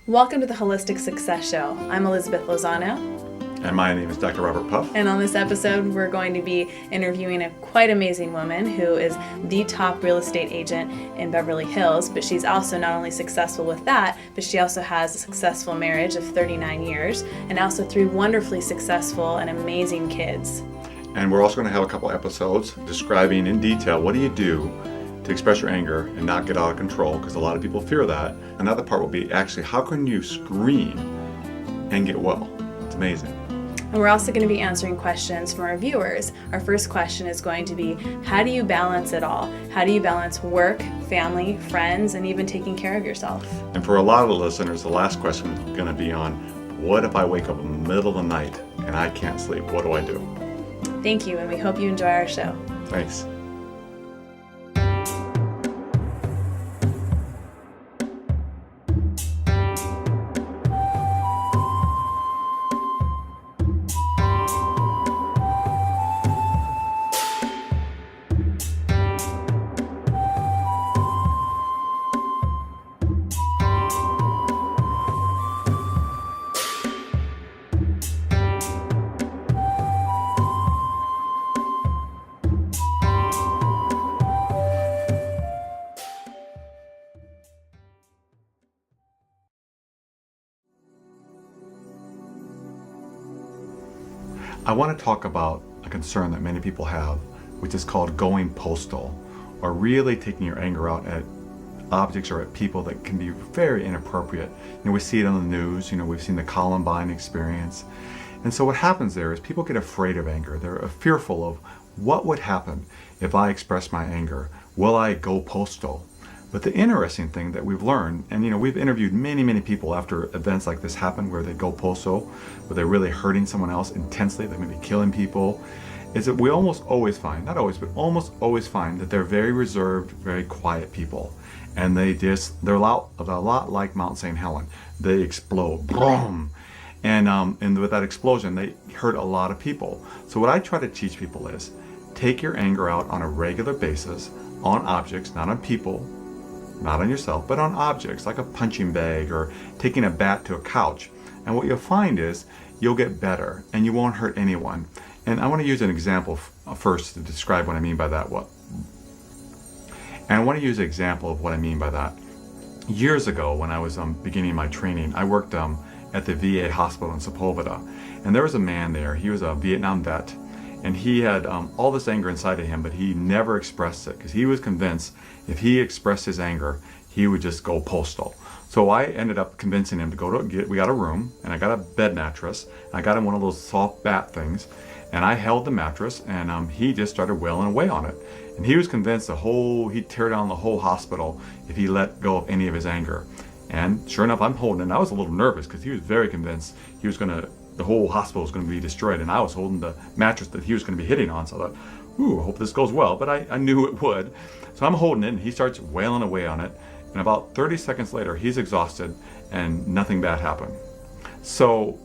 Welcome to the Holistic Success Show. I'm Elizabeth Lozano. And my name is Dr. Robert Puff. And on this episode, we're going to be interviewing a quite amazing woman who is the top real estate agent in Beverly Hills, but she's also not only successful with that, but she also has a successful marriage of 39 years and also 3 wonderfully successful and amazing kids. And we're also going to have a couple episodes describing in detail what do you do to express your anger and not get out of control, because a lot of people fear that. Another part will be actually how can you scream and get well. It's amazing. And we're also going to be answering questions from our viewers. Our first question is going to be, how do you balance it all? How do you balance work, family, friends, and even taking care of yourself? And for a lot of the listeners, the last question is going to be on, what if I wake up in the middle of the night and I can't sleep? What do I do? Thank you, and we hope you enjoy our show. Thanks. I want to talk about a concern that many people have, which is called going postal, or really taking your anger out at objects or at people that can be very inappropriate. We see it on the news, we've seen the Columbine experience. And so what happens there is people get afraid of anger. They're fearful of what would happen if I express my anger. Will I go postal? But the interesting thing that we've learned, and we've interviewed many people after events like this happen where they go postal, where they're really hurting someone else intensely, they may be killing people, is that we almost always find, not always, but almost always find that they're very reserved, very quiet people. And they're a lot like Mount St. Helen. They explode, boom. And with that explosion, they hurt a lot of people. So what I try to teach people is, take your anger out on a regular basis on objects, not on people, not on yourself, but on objects like a punching bag or taking a bat to a couch. And what you'll find is you'll get better and you won't hurt anyone. And I want to use an example first to describe what I mean by that. And I want to use an example of what I mean by that. Years ago, when I was beginning my training, I worked at the VA hospital in Sepulveda. And there was a man there. He was a Vietnam vet. And he had all this anger inside of him, but he never expressed it because he was convinced if he expressed his anger, he would just go postal. So I ended up convincing him to we got a room, and I got a bed mattress, and I got him one of those soft bat things, and I held the mattress, and he just started wailing away on it. And he was convinced he'd tear down the whole hospital if he let go of any of his anger. And sure enough, I'm holding it, and I was a little nervous because he was very convinced the whole hospital was going to be destroyed, and I was holding the mattress that he was going to be hitting on. So I thought, I hope this goes well, but I knew it would. So I'm holding it, and he starts wailing away on it, and about 30 seconds later, he's exhausted, and nothing bad happened. So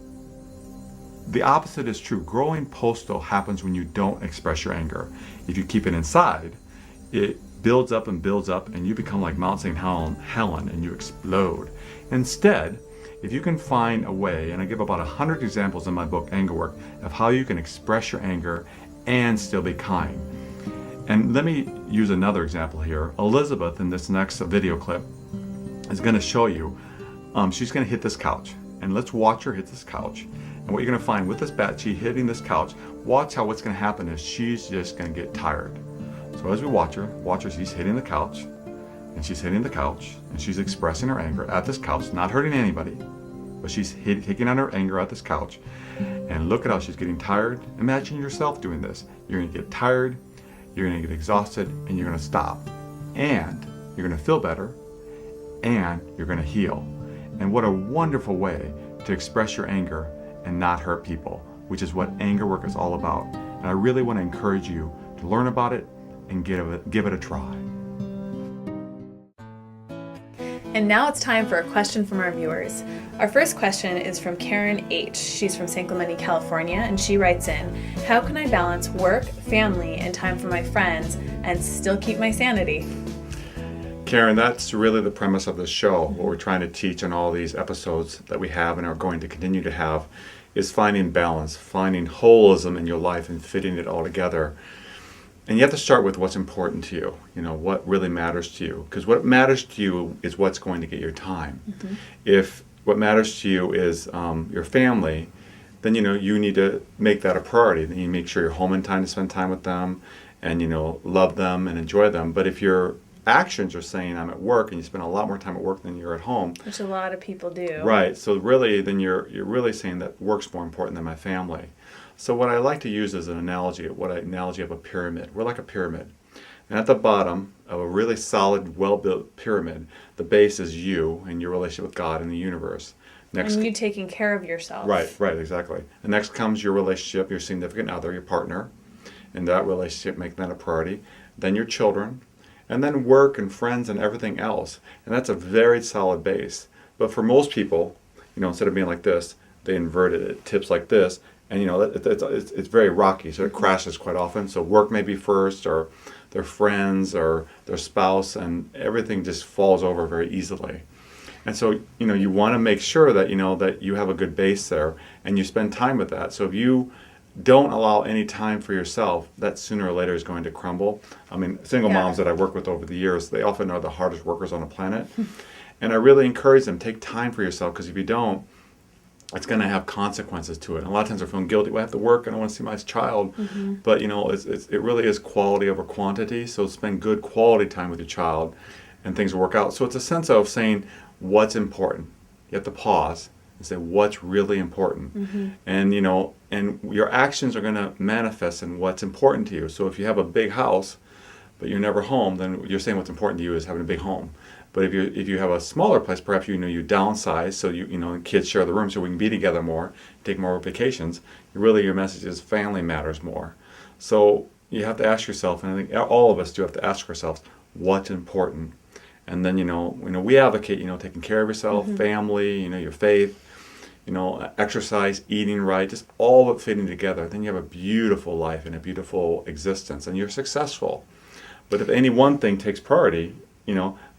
the opposite is true. Growing postal happens when you don't express your anger. If you keep it inside, it builds up, and you become like Mount St. Helen, and you explode. Instead, if you can find a way, and I give about 100 examples in my book, Anger Work, of how you can express your anger and still be kind. And let me use another example here. Elizabeth, in this next video clip, is going to show you, she's going to hit this couch. And let's watch her hit this couch. And what you're going to find with this bat, she hitting this couch, watch how what's going to happen is she's just going to get tired. So as we watch her, she's hitting the couch, and she's hitting the couch, and she's expressing her anger at this couch, not hurting anybody, but she's taking out her anger at this couch. And look at how she's getting tired. Imagine yourself doing this. You're going to get tired, you're going to get exhausted, and you're going to stop. And you're going to feel better, and you're going to heal. And what a wonderful way to express your anger and not hurt people, which is what anger work is all about. And I really want to encourage you to learn about it and give it a try. And now it's time for a question from our viewers. Our first question is from Karen H. She's from San Clemente, California, and she writes in, how can I balance work, family, and time for my friends and still keep my sanity? Karen, that's really the premise of this show. What we're trying to teach in all these episodes that we have and are going to continue to have is finding balance, finding holism in your life and fitting it all together. And you have to start with what's important to you, what really matters to you. Because what matters to you is what's going to get your time. Mm-hmm. If what matters to you is your family, then you need to make that a priority. Then you make sure you're home in time to spend time with them and love them and enjoy them. But if your actions are saying I'm at work and you spend a lot more time at work than you're at home, which a lot of people do, right? So really, then you're really saying that work's more important than my family. So what I like to use as an analogy of a pyramid. We're like a pyramid, and at the bottom of a really solid, well-built pyramid, the base is you and your relationship with God and the universe. Next, and you taking care of yourself. Right, exactly. And next comes your relationship, your significant other, your partner, and that relationship, making that a priority. Then your children, and then work and friends and everything else. And that's a very solid base. But for most people, instead of being like this, they invert it. It tips like this, and it's very rocky, so it crashes quite often. So work may be first, or their friends, or their spouse, and everything just falls over very easily. And so, you want to make sure that, that you have a good base there, and you spend time with that. So if you don't allow any time for yourself, that sooner or later is going to crumble. I mean, single moms that I work with over the years, they often are the hardest workers on the planet. And I really encourage them, take time for yourself, because if you don't, it's going to have consequences to it. And a lot of times they're feeling guilty. Well, I have to work and I want to see my child. Mm-hmm. But, it really is quality over quantity. So spend good quality time with your child and things will work out. So it's a sense of saying what's important. You have to pause and say what's really important. Mm-hmm. And, and your actions are going to manifest in what's important to you. So if you have a big house, but you're never home, then you're saying what's important to you is having a big home. But if you have a smaller place, perhaps you downsize, so kids share the room so we can be together more, take more vacations. Really, your message is family matters more. So you have to ask yourself, and I think all of us do have to ask ourselves, what's important. And then we advocate taking care of yourself, mm-hmm. family, your faith, exercise, eating right, just all of it fitting together. Then you have a beautiful life and a beautiful existence, and you're successful. But if any one thing takes priority,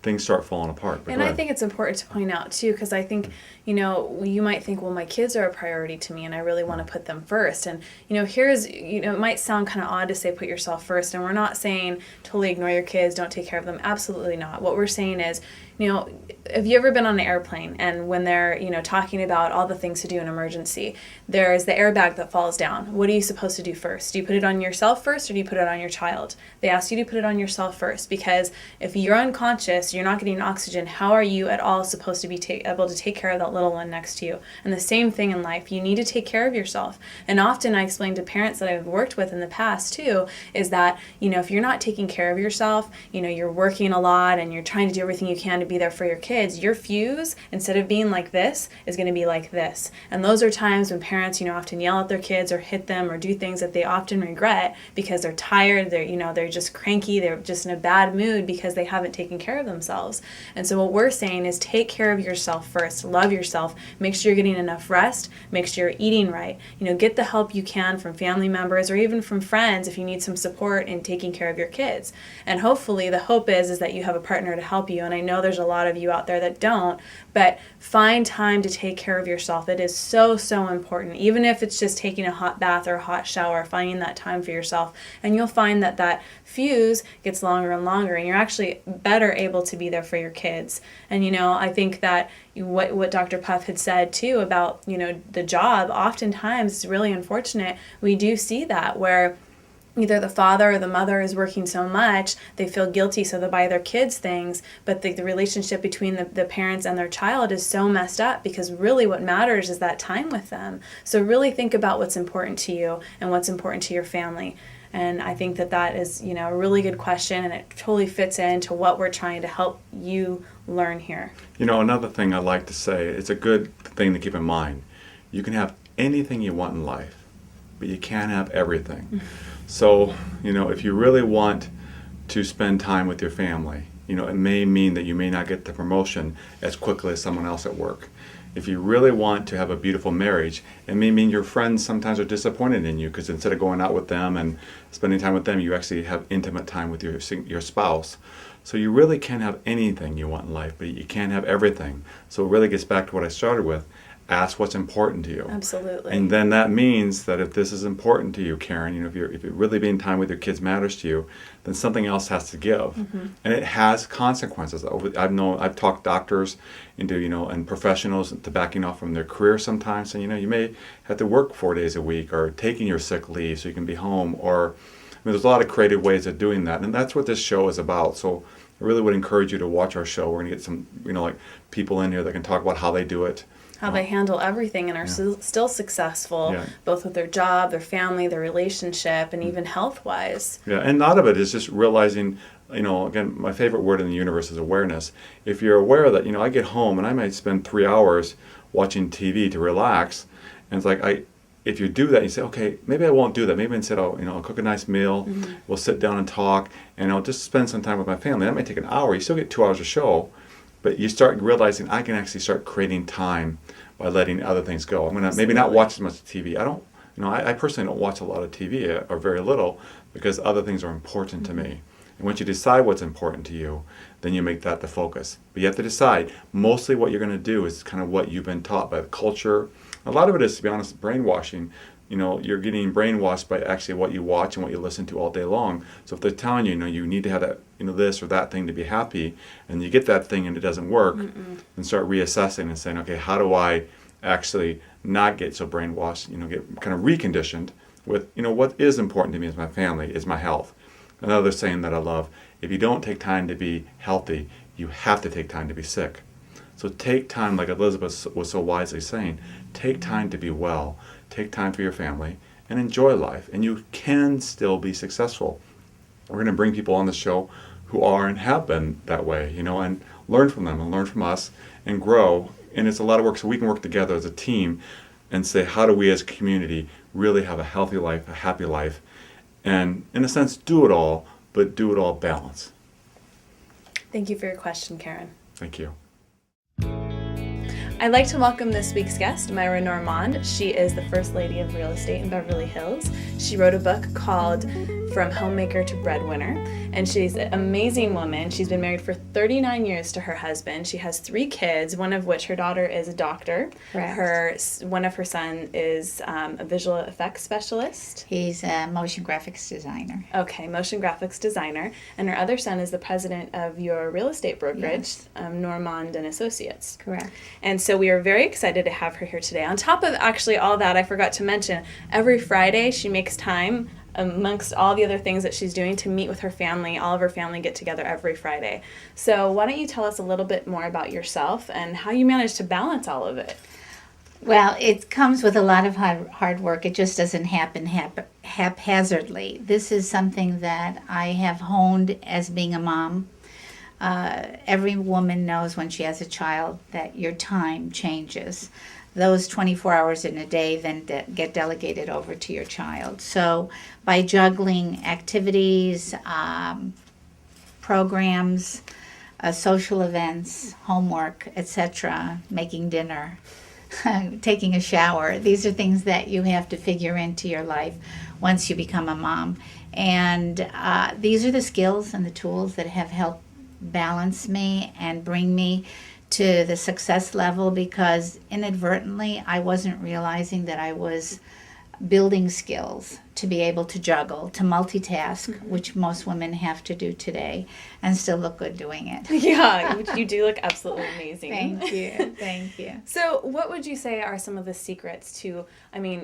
things start falling apart. And I think it's important to point out too, because I think, you might think, well, my kids are a priority to me and I really want to put them first. And, it might sound kind of odd to say put yourself first. And we're not saying totally ignore your kids, don't take care of them. Absolutely not. What we're saying is, have you ever been on an airplane and when they're, talking about all the things to do in emergency, there's the airbag that falls down. What are you supposed to do first? Do you put it on yourself first or do you put it on your child? They ask you to put it on yourself first, because if you're unconscious, you're not getting oxygen, how are you at all supposed to be able to take care of that little one next to you? And the same thing in life, you need to take care of yourself. And often I explain to parents that I've worked with in the past too, is that, if you're not taking care of yourself, you're working a lot and you're trying to do everything you can to be there for your kids, your fuse, instead of being like this, is going to be like this. And those are times when parents, often yell at their kids or hit them or do things that they often regret because they're tired, they're just cranky, they're just in a bad mood because they haven't taken care of themselves. And so what we're saying is take care of yourself first, love yourself, make sure you're getting enough rest, make sure you're eating right, get the help you can from family members or even from friends if you need some support in taking care of your kids. And hopefully the hope is that you have a partner to help you. And I know there's a lot of you out there that don't, but find time to take care of yourself. It is so, so important. Even if it's just taking a hot bath or a hot shower, finding that time for yourself. And you'll find that fuse gets longer and longer, and you're actually better able to be there for your kids. And, I think that what Dr. Puff had said too about, the job, oftentimes it's really unfortunate. We do see that where either the father or the mother is working so much, they feel guilty, so they buy their kids things, but the relationship between the parents and their child is so messed up, because really what matters is that time with them. So really think about what's important to you and what's important to your family. And I think that is, a really good question, and it totally fits into what we're trying to help you learn here. Another thing I like to say, it's a good thing to keep in mind. You can have anything you want in life, but you can't have everything. Mm-hmm. So, if you really want to spend time with your family, it may mean that you may not get the promotion as quickly as someone else at work. If you really want to have a beautiful marriage, it may mean your friends sometimes are disappointed in you because instead of going out with them and spending time with them, you actually have intimate time with your spouse. So you really can have anything you want in life, but you can't have everything. So it really gets back to what I started with. Ask what's important to you. Absolutely. And then that means that if this is important to you, Karen, if you're really being time with your kids matters to you, then something else has to give. And it has consequences. I've talked doctors into, and professionals into backing off from their career sometimes. And, you may have to work 4 days a week or taking your sick leave so you can be home. Or, there's a lot of creative ways of doing that. And that's what this show is about. So I really would encourage you to watch our show. We're going to get some, people in here that can talk about how they do it. How they handle everything and are still successful, both with their job, their family, their relationship, and even health-wise. Yeah, and a lot of it is just realizing, again, my favorite word in the universe is awareness. If you're aware that, I get home and I might spend 3 hours watching TV to relax, and it's like, if you do that, you say, okay, maybe I won't do that. Maybe instead I'll cook a nice meal, we'll sit down and talk, and I'll just spend some time with my family. That might take an hour. You still get 2 hours of show. But you start realizing I can actually start creating time by letting other things go. I'm going to maybe not watch as much TV. I personally don't watch a lot of TV or very little because other things are important to me. And once you decide what's important to you, then you make that the focus. But you have to decide. Mostly what you're going to do is kind of what you've been taught by the culture. A lot of it is, to be honest, brainwashing. You're getting brainwashed by actually what you watch and what you listen to all day long. So if they're telling you, you need to have that, this or that thing to be happy, and you get that thing and it doesn't work, then start reassessing and saying, okay, how do I actually not get so brainwashed, get kind of reconditioned with, what is important to me is my family, is my health. Another saying that I love, if you don't take time to be healthy, you have to take time to be sick. So take time, like Elizabeth was so wisely saying, take time to be well. Take time for your family and enjoy life, and you can still be successful. We're going to bring people on the show who are and have been that way, and learn from them and learn from us and grow. And it's a lot of work, so we can work together as a team and say, how do we as a community really have a healthy life, a happy life, and in a sense do it all, but do it all balanced. Thank you for your question, Karen. Thank you. I'd like to welcome this week's guest, Myra Nourmand. She is the First Lady of Real Estate in Beverly Hills. She wrote a book called From Homemaker to Breadwinner, and she's an amazing woman. She's been married for 39 years to her husband. She has 3 kids, one of which her daughter is a doctor. Correct. One of her son is a visual effects specialist. He's a motion graphics designer. Okay, motion graphics designer. And her other son is the president of your real estate brokerage, Yes. Nourmand and Associates. Correct. And so we are very excited to have her here today. On top of actually all that, I forgot to mention, every Friday she makes time amongst all the other things that she's doing to meet with her family. All of her family get together every Friday. So why don't you tell us a little bit more about yourself and how you manage to balance all of it? Well, it comes with a lot of hard work. It just doesn't happen haphazardly. This is something that I have honed as being a mom. Every woman knows when she has a child that your time changes. Those 24 hours in a day then get delegated over to your child. So by juggling activities, programs, social events, homework, etc., making dinner, taking a shower, these are things that you have to figure into your life once you become a mom. And these are the skills and the tools that have helped balance me and bring me to the success level, because inadvertently I wasn't realizing that I was building skills to be able to juggle, to multitask, which most women have to do today, and still look good doing it. Yeah, you do look absolutely amazing. Thank you. Thank you. So what would you say are some of the secrets to,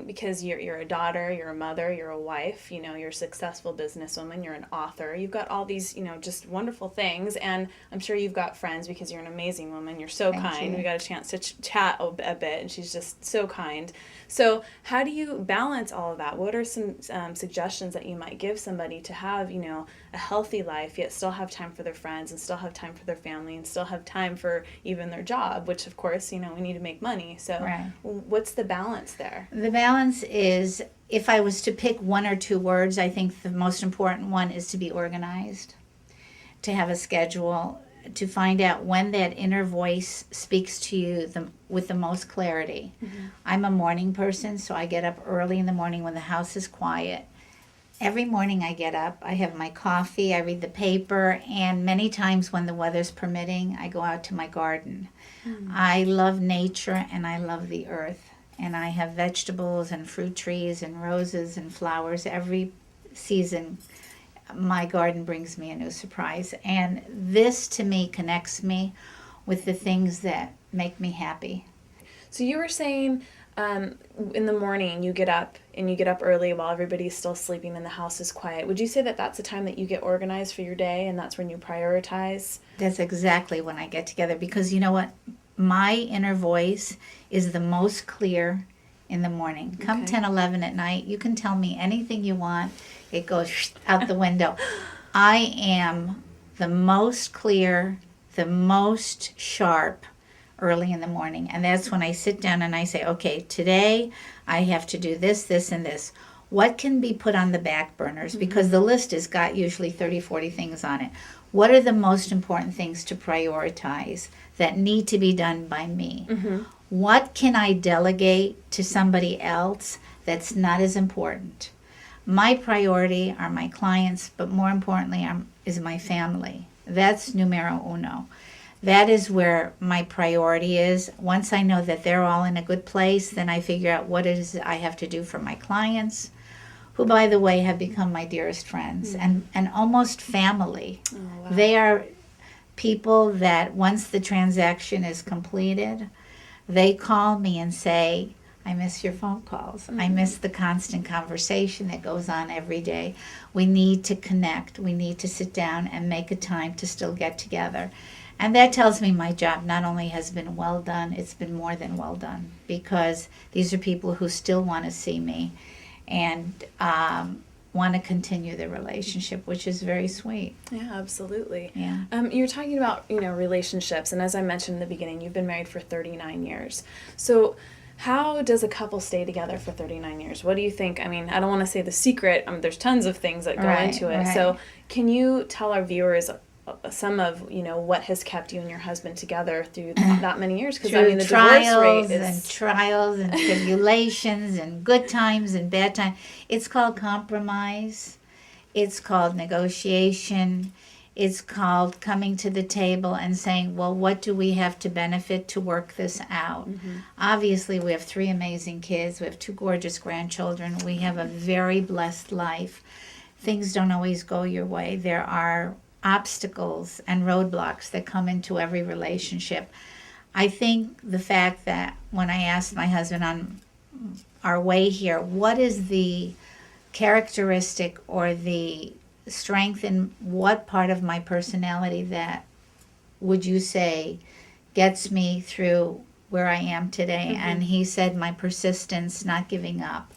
because you're a daughter, you're a mother, you're a wife, you're a successful businesswoman, you're an author, you've got all these, just wonderful things, and I'm sure you've got friends because you're an amazing woman, you're so Thank kind. you. We got a chance to chat a bit, and she's just so kind. So how do you balance all of that? What are some suggestions that you might give somebody to have, a healthy life, yet still have time for their friends and still have time for their family and still have time for even their job, which of course, we need to make money. So Right. What's the balance there? The balance is, if I was to pick 1 or 2 words, I think the most important one is to be organized, to have a schedule. to find out when that inner voice speaks to you with the most clarity. I'm a morning person, so I get up early in the morning when the house is quiet. Every morning I get up, I have my coffee, I read the paper, and many times when the weather's permitting, I go out to my garden. I love nature and I love the earth. And I have vegetables and fruit trees and roses and flowers. Every season, my garden brings me a new surprise. And this, to me, connects me with the things that make me happy. So you were saying in the morning you get up early while everybody's still sleeping and the house is quiet. Would you say that that's the time that you get organized for your day and that's when you prioritize? That's exactly when I get together, because you know what? My inner voice is the most clear in the morning. Come 10, 11 at night, you can tell me anything you want. It goes out the window. I am the most clear, the most sharp early in the morning. And that's when I sit down and I say, okay, today I have to do this, this, and this. What can be put on the back burners? Because the list has got usually 30, 40 things on it. What are the most important things to prioritize that need to be done by me? What can I delegate to somebody else that's not as important? My priority are my clients, but more importantly is my family. That's numero uno. That is where my priority is. Once I know that they're all in a good place, then I figure out what it is I have to do for my clients, who, by the way, have become my dearest friends and almost family. Oh, wow. They are people that once the transaction is completed, they call me and say, I miss your phone calls. I miss the constant conversation that goes on every day. We need to connect. We need to sit down and make a time to still get together. And that tells me my job not only has been well done, it's been more than well done, because these are people who still want to see me and want to continue the relationship, which is very sweet. Yeah, absolutely. Yeah. You're talking about, relationships, and as I mentioned in the beginning, you've been married for 39 years. So how does a couple stay together for 39 years? What do you think? I mean, I don't want to say the secret. There's tons of things that go into it. Right. So can you tell our viewers some of, what has kept you and your husband together through that many years? Because, the divorce rate is... trials and tribulations and good times and bad times. It's called compromise. It's called negotiation. It's called coming to the table and saying, well, what do we have to benefit to work this out? Obviously, we have 3 amazing kids. We have 2 gorgeous grandchildren. We have a very blessed life. Things don't always go your way. There are obstacles and roadblocks that come into every relationship. I think the fact that when I asked my husband on our way here, what is the characteristic or the strength in what part of my personality that would you say gets me through where I am today? And he said my persistence, not giving up.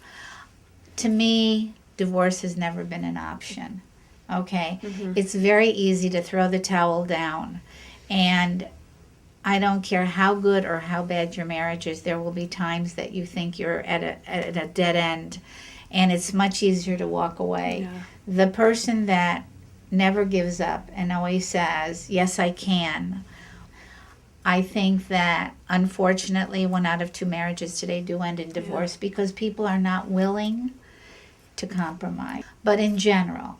To me, divorce has never been an option. Okay? It's very easy to throw the towel down. And I don't care how good or how bad your marriage is, there will be times that you think you're at a dead end. And it's much easier to walk away. Yeah. The person that never gives up and always says, yes, I can. I think that, unfortunately, 1 out of 2 marriages today do end in divorce because people are not willing to compromise. But in general,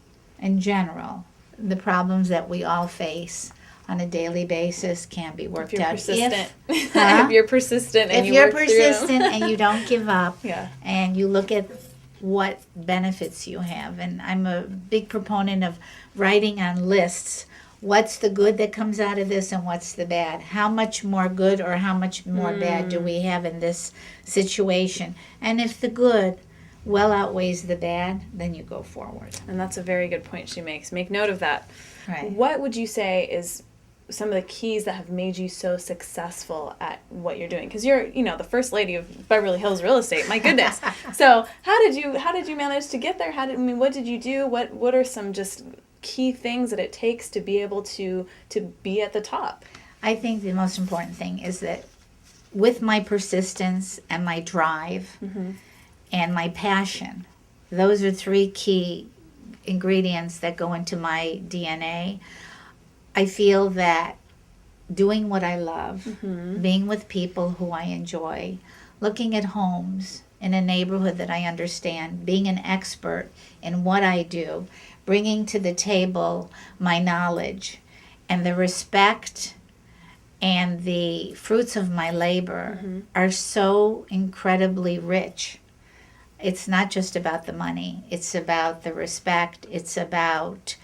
the problems that we all face on a daily basis can be worked out. Persistent. If you're persistent and and you don't give up, Yeah. and you look at what benefits you have. And I'm a big proponent of writing on lists. What's the good that comes out of this and what's the bad? How much more good or how much more bad do we have in this situation? And if the good well outweighs the bad, then you go forward. And that's a very good point she makes. Make note of that. Right. What would you say is some of the keys that have made you so successful at what you're doing? Because you're, the first lady of Beverly Hills real estate. My goodness. So how did you manage to get there? What did you do? What are some just key things that it takes to be able to be at the top? I think the most important thing is that with my persistence and my drive and my passion, those are 3 key ingredients that go into my DNA. I feel that doing what I love, being with people who I enjoy, looking at homes in a neighborhood that I understand, being an expert in what I do, bringing to the table my knowledge and the respect and the fruits of my labor are so incredibly rich. It's not just about the money. It's about the respect. It's about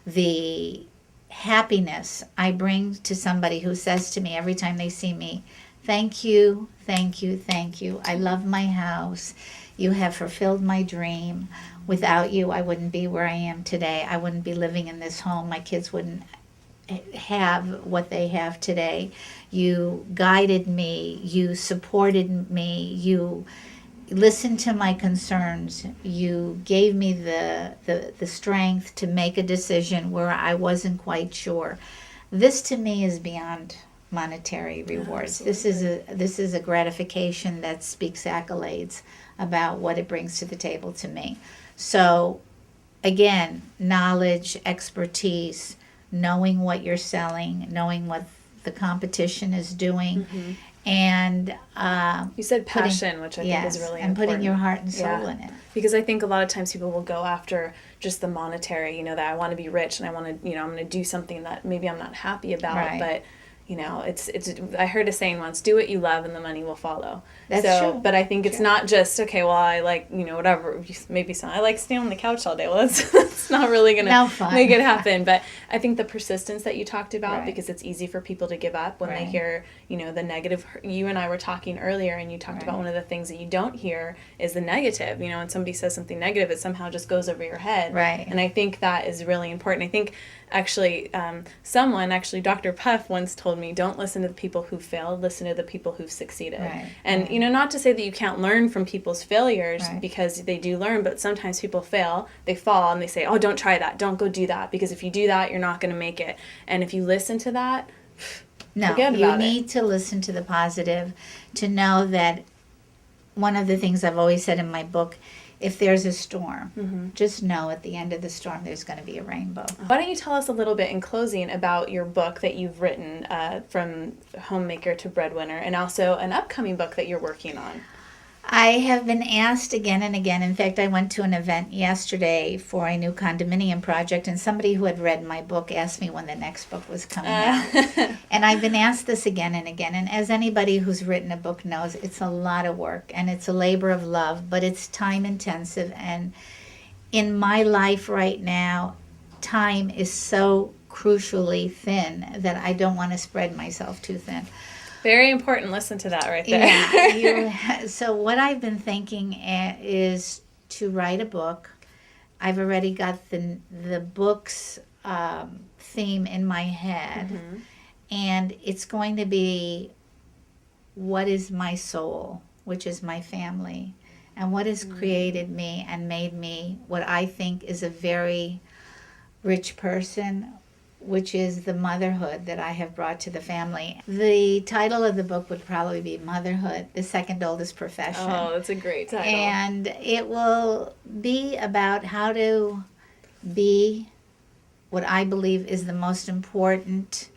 the happiness I bring to somebody who says to me every time they see me, thank you, thank you, thank you. I love my house. You have fulfilled my dream. Without you, I wouldn't be where I am today. I wouldn't be living in this home. My kids wouldn't have what they have today. You guided me. You supported me. You listened to my concerns. You gave me the strength to make a decision where I wasn't quite sure. This to me is beyond monetary rewards. This is a gratification that speaks accolades about what it brings to the table to me. So again, knowledge, expertise, knowing what you're selling, knowing what the competition is doing, and you said passion, which I think is really and important. putting your heart and soul in it. Because I think a lot of times people will go after just the monetary, that I want to be rich and I want to, I'm going to do something that maybe I'm not happy about, Right. but it's I heard a saying once, do what you love and the money will follow. That's true. But I think it's not just, okay, well, I like, whatever, maybe I like staying on the couch all day. Well, that's not really going to make it happen. But I think the persistence that you talked about, Right. because it's easy for people to give up when they Right. hear, the negative. You and I were talking earlier and you talked about one of the things that you don't hear is the negative. When somebody says something negative, it somehow just goes over your head. Right. And I think that is really important. I think actually Dr. Puff once told me, don't listen to the people who failed, listen to the people who've succeeded. Right. And not to say that you can't learn from people's failures, Right. because they do learn, but sometimes people fail, they fall, and they say, oh, don't try that, don't go do that, because if you do that, you're not going to make it. And if you listen to that, forget you about need to listen to the positive, to know that one of the things I've always said in my book, if there's a storm, just know at the end of the storm there's going to be a rainbow. Why don't you tell us a little bit in closing about your book that you've written, From Homemaker to Breadwinner, and also an upcoming book that you're working on? I have been asked again and again. In fact, I went to an event yesterday for a new condominium project, and somebody who had read my book asked me when the next book was coming out. And I've been asked this again and again. And as anybody who's written a book knows, it's a lot of work, and it's a labor of love, but it's time intensive. And in my life right now, time is so crucially thin that I don't want to spread myself too thin. Very important. Listen to that right there. Yeah. So what I've been thinking is to write a book. I've already got the book's theme in my head, and it's going to be what is my soul, which is my family, and what has created me and made me what I think is a very rich person, which is the motherhood that I have brought to the family. The title of the book would probably be Motherhood, the Second Oldest Profession. Oh, that's a great title. And it will be about how to be what I believe is the most important,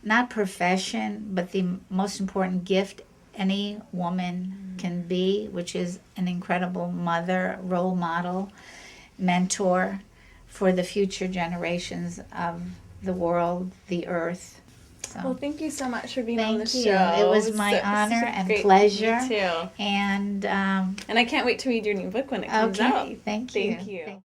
not profession, but the most important gift any woman can be, which is an incredible mother, role model, mentor for the future generations of the world, the earth. So, well, thank you so much for being on the thank show. you. It was my honor and pleasure. Me too. And I can't wait to read your new book when it comes out. okay, thank you. Thank you.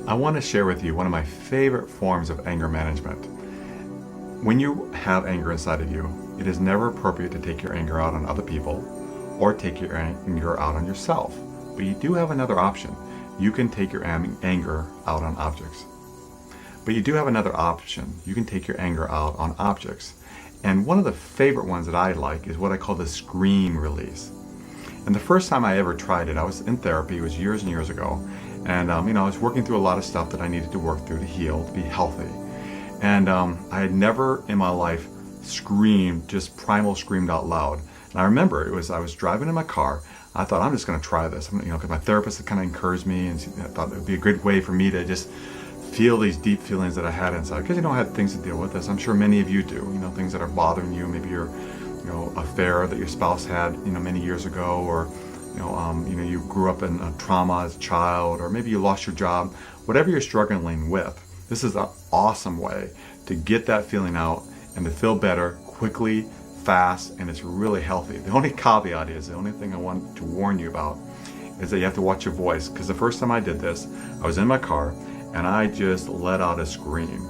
I want to share with you one of my favorite forms of anger management. When you have anger inside of you, it is never appropriate to take your anger out on other people or take your anger out on yourself. But you do have another option. You can take your anger out on objects. But you do have another option. You can take your anger out on objects. And one of the favorite ones that I like is what I call the scream release. And the first time I ever tried it, I was in therapy. It was years and years ago. And I was working through a lot of stuff that I needed to work through to heal, to be healthy. And I had never in my life screamed, just primal screamed out loud. And I remember I was driving in my car. I thought, I'm just going to try this. Because my therapist had kind of encouraged me, and I thought it would be a good way for me to just feel these deep feelings that I had inside. Because I had things to deal with, as I'm sure many of you do. Things that are bothering you. Maybe your, affair that your spouse had, many years ago, or you grew up in a trauma as a child, or maybe you lost your job. Whatever you're struggling with, this is an awesome way to get that feeling out and to feel better quickly, fast, and it's really healthy. The only caveat is, the only thing I want to warn you about is that you have to watch your voice. Because the first time I did this, I was in my car and I just let out a scream.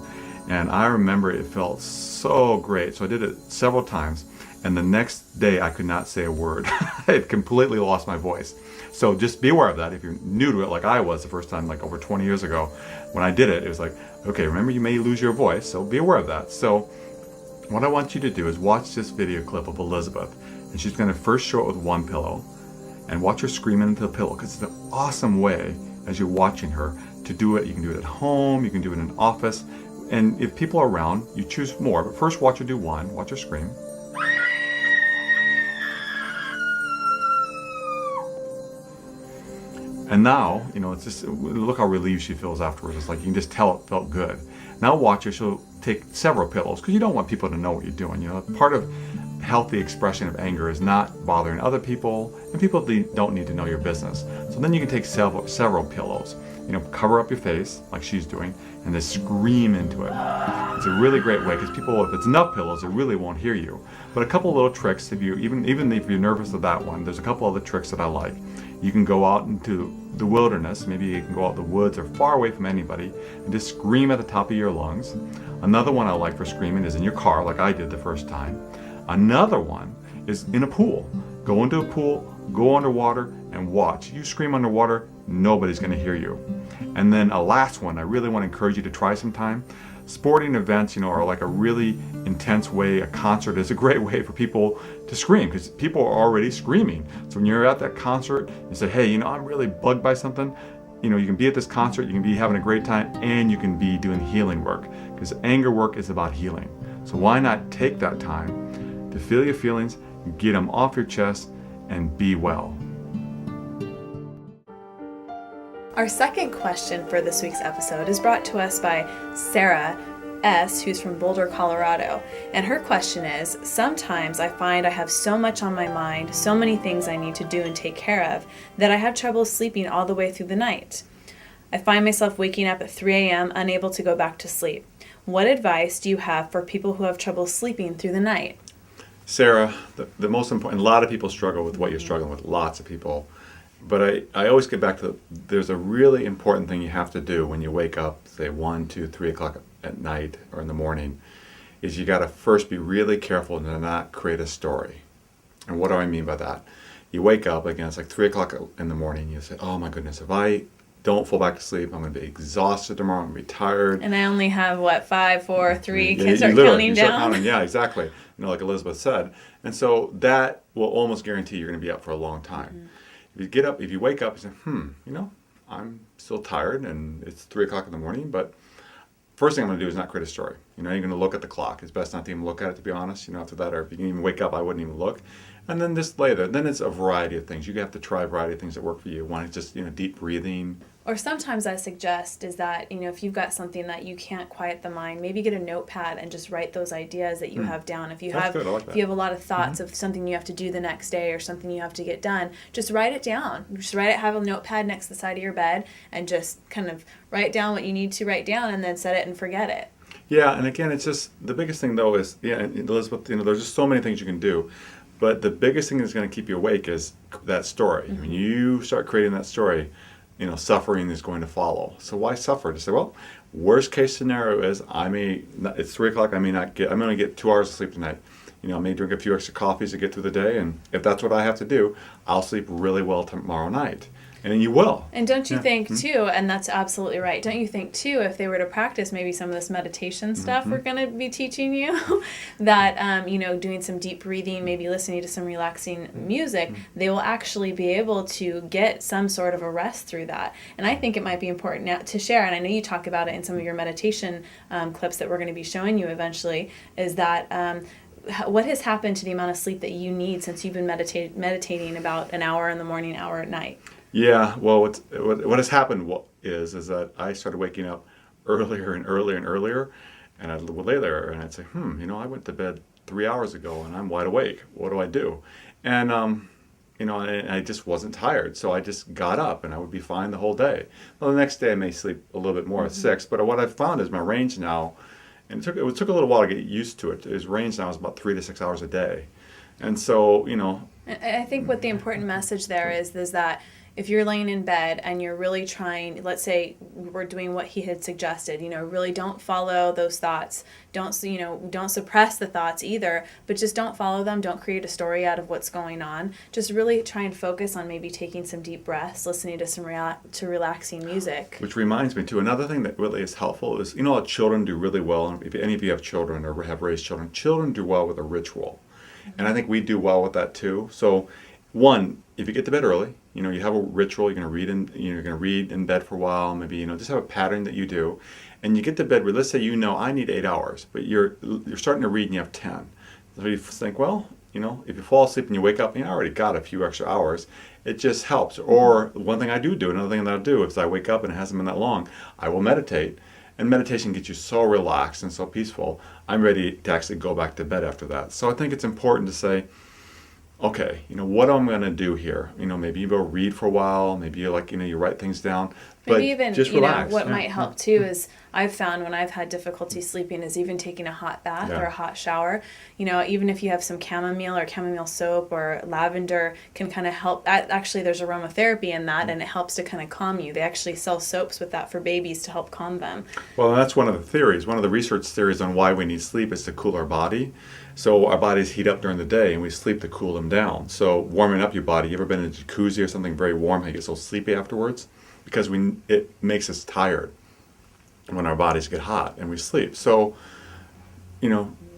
And I remember it felt so great. So I did it several times. And the next day I could not say a word. I had completely lost my voice. So just be aware of that. If you're new to it, like I was the first time, like over 20 years ago, when I did it, it was like, okay, remember you may lose your voice, so be aware of that. So what I want you to do is watch this video clip of Elizabeth, and she's going to first show it with one pillow, and watch her screaming into the pillow, because it's an awesome way, as you're watching her, to do it. You can do it at home, you can do it in an office, and if people are around, you choose more, but first watch her do one, watch her scream. And now, it's just, look how relieved she feels afterwards. It's like you can just tell it felt good. Now watch her, she'll take several pillows, because you don't want people to know what you're doing. Part of healthy expression of anger is not bothering other people, and people don't need to know your business. So then you can take several pillows, cover up your face like she's doing, and then scream into it. It's a really great way, because people, if it's enough pillows, they really won't hear you. But a couple of little tricks, even if you're nervous of that one, there's a couple other tricks that I like. You can go out into the wilderness, maybe you can go out in the woods or far away from anybody, and just scream at the top of your lungs. Another one I like for screaming is in your car, like I did the first time. Another one is in a pool. Go into a pool, go underwater, and watch. You scream underwater, nobody's going to hear you. And then a last one I really want to encourage you to try sometime. Sporting events, are like a really intense way. A concert is a great way for people to scream, because people are already screaming. So when you're at that concert, you say, hey, I'm really bugged by something. You can be at this concert, you can be having a great time, and you can be doing healing work, because anger work is about healing. So why not take that time to feel your feelings, get them off your chest, and be well. Our second question for this week's episode is brought to us by Sarah S., who's from Boulder, Colorado. And her question is, sometimes I find I have so much on my mind, so many things I need to do and take care of, that I have trouble sleeping all the way through the night. I find myself waking up at 3 a.m. unable to go back to sleep. What advice do you have for people who have trouble sleeping through the night? Sarah, the most important, a lot of people struggle with what you're struggling with, lots of people. But I always get back to, there's a really important thing you have to do when you wake up, say 1, 2, 3 o'clock at night or in the morning, is you got to first be really careful to not create a story. And what do I mean by that? You wake up, again, it's like 3 o'clock in the morning, you say, oh my goodness, if I don't fall back to sleep, I'm going to be exhausted tomorrow, I'm going to be tired. And I only have, 5, 4, 3, Yeah, can start counting down. Yeah, exactly. Like Elizabeth said. And so that will almost guarantee you're going to be up for a long time. Mm-hmm. If you wake up and say, I'm still tired and it's 3 o'clock in the morning, but first thing I'm going to do is not create a story. You're going to look at the clock. It's best not to even look at it, to be honest. After that, or if you can even wake up, I wouldn't even look. And then just lay there. Then it's a variety of things. You have to try a variety of things that work for you. One is just, deep breathing. Or sometimes I suggest is that, if you've got something that you can't quiet the mind, maybe get a notepad and just write those ideas that you have down. If you have a lot of thoughts of something you have to do the next day or something you have to get done, just write it down. Have a notepad next to the side of your bed and just kind of write down what you need to write down and then set it and forget it. Yeah, and again, it's just, the biggest thing though is, Elizabeth, there's just so many things you can do. But the biggest thing that's going to keep you awake is that story. Mm-hmm. When you start creating that story, suffering is going to follow. So why suffer? To say, well, worst case scenario is it's 3 o'clock, I'm going to get 2 hours of sleep tonight. I may drink a few extra coffees to get through the day, and if that's what I have to do, I'll sleep really well tomorrow night. And you will. And don't you think, too, and that's absolutely right, don't you think, too, if they were to practice maybe some of this meditation stuff we're going to be teaching you, that, doing some deep breathing, maybe listening to some relaxing music, they will actually be able to get some sort of a rest through that. And I think it might be important now to share, and I know you talk about it in some of your meditation clips that we're going to be showing you eventually, is that what has happened to the amount of sleep that you need since you've been meditating about an hour in the morning, hour at night? Yeah, well, what has happened is that I started waking up earlier and earlier and earlier, and I would lay there and I'd say, I went to bed 3 hours ago and I'm wide awake. What do I do? And I just wasn't tired, so I just got up and I would be fine the whole day. Well, the next day I may sleep a little bit more at 6, but what I've found is my range now, and it took a little while to get used to it. His range now is about 3 to 6 hours a day, and so I think what the important message there is that if you're laying in bed and you're really trying, let's say we're doing what he had suggested, really don't follow those thoughts. Don't suppress the thoughts either, but just don't follow them. Don't create a story out of what's going on. Just really try and focus on maybe taking some deep breaths, listening to some relaxing music. Which reminds me too, another thing that really is helpful is, how children do really well. If any of you have children or have raised children do well with a ritual. And I think we do well with that too. So one, if you get to bed early, you have a ritual, you're going to read in bed for a while, maybe, just have a pattern that you do. And you get to bed, let's say I need 8 hours, but you're starting to read and you have 10. So you think, well, if you fall asleep and you wake up and you already got a few extra hours, it just helps. Or one thing I do, another thing that I'll do is I wake up and it hasn't been that long, I will meditate. And meditation gets you so relaxed and so peaceful, I'm ready to actually go back to bed after that. So I think it's important to say, okay, what am I going to do here? Maybe you go read for a while, maybe you you write things down, but maybe even, just relax. What might help too is I've found when I've had difficulty sleeping is even taking a hot bath or a hot shower. Even if you have some chamomile or chamomile soap or lavender can kind of help. Actually, there's aromatherapy in that, and it helps to kind of calm you. They actually sell soaps with that for babies to help calm them. Well, that's one of the theories. One of the research theories on why we need sleep is to cool our body. So our bodies heat up during the day, and we sleep to cool them down. So warming up your body. You ever been in a jacuzzi or something very warm? You get so sleepy afterwards because it makes us tired when our bodies get hot and we sleep. So,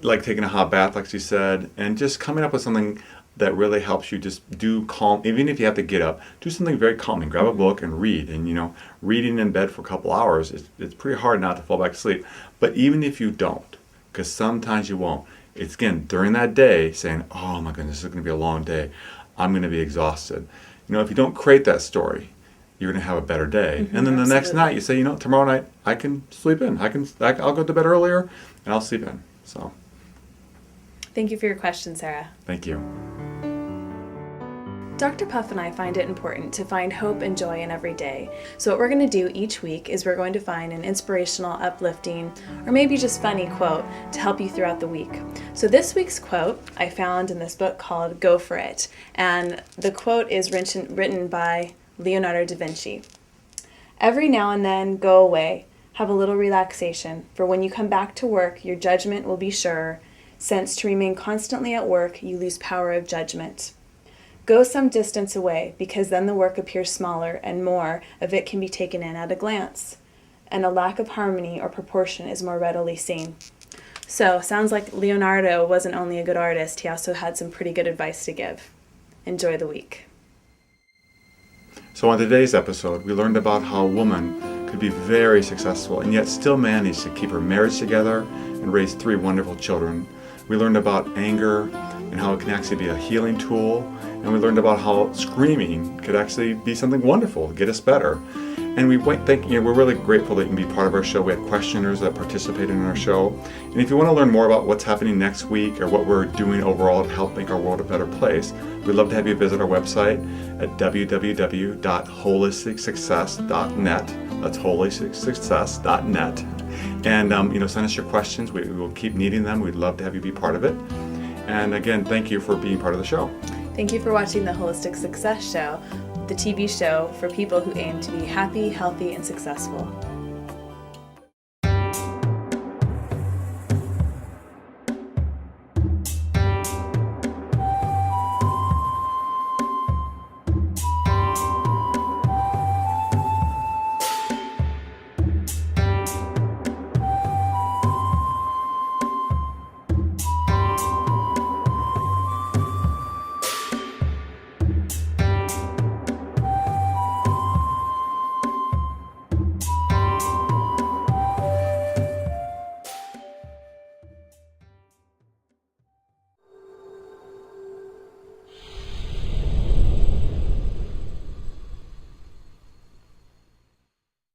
like taking a hot bath, like she said, and just coming up with something that really helps you just do calm. Even if you have to get up, do something very calming. Grab a book and read. And, reading in bed for a couple hours, it's pretty hard not to fall back to sleep. But even if you don't, because sometimes you won't, it's again during that day saying, oh my goodness, this is going to be a long day. I'm going to be exhausted. If you don't create that story, you're going to have a better day. And then the next night you say, tomorrow night I can sleep in. I'll go to bed earlier and I'll sleep in. So. Thank you for your question, Sarah. Thank you. Dr. Puff and I find it important to find hope and joy in every day. So what we're going to do each week is we're going to find an inspirational, uplifting, or maybe just funny quote to help you throughout the week. So this week's quote I found in this book called Go For It. And the quote is written by Leonardo da Vinci. Every now and then go away, have a little relaxation, for when you come back to work, your judgment will be sure, since to remain constantly at work, you lose power of judgment. Go some distance away, because then the work appears smaller and more of it can be taken in at a glance, and a lack of harmony or proportion is more readily seen. So, sounds like Leonardo wasn't only a good artist, he also had some pretty good advice to give. Enjoy the week. So on today's episode, we learned about how a woman could be very successful and yet still manage to keep her marriage together and raise 3 wonderful children. We learned about anger and how it can actually be a healing tool. And we learned about how screaming could actually be something wonderful to get us better. And we're really grateful that you can be part of our show. We had questioners that participated in our show. And if you want to learn more about what's happening next week or what we're doing overall to help make our world a better place, we'd love to have you visit our website at www.holisticsuccess.net. That's holisticsuccess.net. And send us your questions. We will keep needing them. We'd love to have you be part of it. And again, thank you for being part of the show. Thank you for watching the Holistic Success Show, the TV show for people who aim to be happy, healthy, and successful.